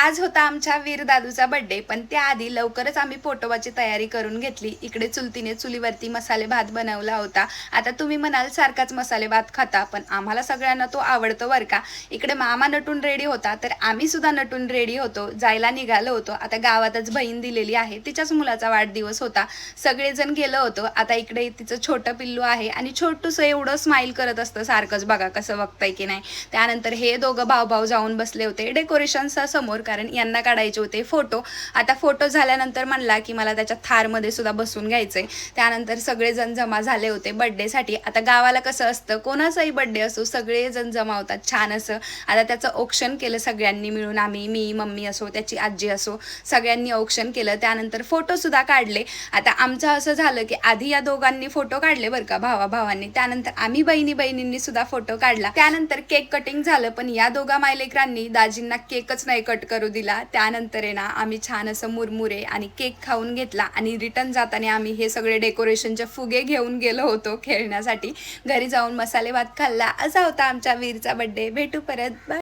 आज होता आमच्या वीर दादूचा बर्थडे, पण त्याआधी लवकरच आम्ही पोटोबाची तयारी करून घेतली। इकडे चुलतीने चुलीवरती मसाले भात बनवला होता। आता तुम्ही म्हणाल सारखाच मसाले भात खाता, पण आम्हाला सगळ्यांना तो आवडतो बरं का। इकडे मामा नटून रेडी होता, तर आम्ही सुद्धा नटून रेडी होतो, जायला निघालो होतो। आता गावातच बहीण दिलेली आहे, तिच्याच मुलाचा वाढदिवस होता, सगळेजण गेलो होतो। आता इकडे तिचं छोटं पिल्लू आहे आणि छोटूसं एवढं स्माइल करत असतं सारखंच, बघा कसं बघताय की नाही। त्यानंतर हे दोघं भाऊ जाऊन बसले होते डेकोरेशनचा समोर, कारण यांना काढायचे होते फोटो। आता फोटो झाल्यानंतर म्हणला की मला त्याच्या थारमध्ये सुद्धा बसून घ्यायचंय। त्यानंतर सगळेजण जमा झाले होते बर्थडेसाठी। आता गावाला कसं असतं, कोणाचाही बर्थडे असो सगळेजण जमा होतात छान असं। आता त्याचं औक्षण केलं सगळ्यांनी मिळून, मी मम्मी असो, त्याची आजी असो, सगळ्यांनी औक्षण केलं। त्यानंतर फोटो सुद्धा काढले। आता आमचं असं झालं की आधी या दोघांनी फोटो काढले बरं का, भावांनी, त्यानंतर आम्ही बहिणींनी सुद्धा फोटो काढला। त्यानंतर केक कटिंग झालं, पण या दोघा मायलेकरांनी दाजींना केकच नाही कट करू दिला। त्यानंतर आहे ना, आम्ही छान असं मुरमुरे आणि केक खाऊन घेतला आणि रिटर्न जाताना आम्ही हे सगळे डेकोरेशनचे फुगे घेऊन गेलो होतो खेळण्यासाठी। घरी जाऊन मसाले भात खाल्ला। असा होता आमच्या वीरचा बर्थडे। भेटू परत, बाय।